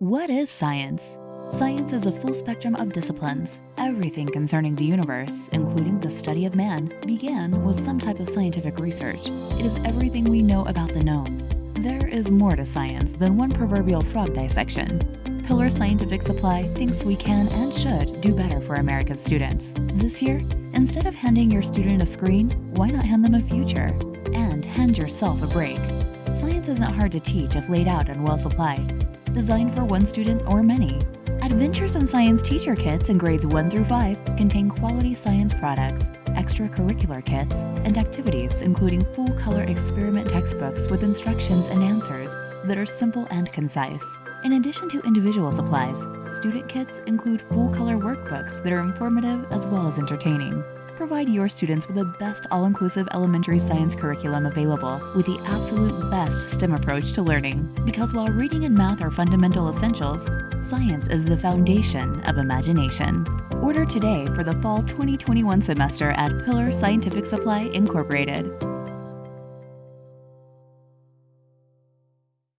What is science? Science is a full spectrum of disciplines. Everything concerning the universe, including the study of man, began with some type of scientific research. It is everything we know about the known. There is more to science than one proverbial frog dissection. Pillar Scientific Supply thinks we can and should do better for America's students. This year, instead of handing your student a screen, why not hand them a future? And hand yourself a break. Science isn't hard to teach if laid out and well supplied. Designed for one student or many. Adventures in Science teacher kits in grades 1 through 5 contain quality science products, extracurricular kits, and activities including full-color experiment textbooks with instructions and answers that are simple and concise. In addition to individual supplies, student kits include full-color workbooks that are informative as well as entertaining. Provide your students with the best all-inclusive elementary science curriculum available with the absolute best STEM approach to learning. Because while reading and math are fundamental essentials, science is the foundation of imagination. Order today for the fall 2021 semester at Pillar Scientific Supply Incorporated.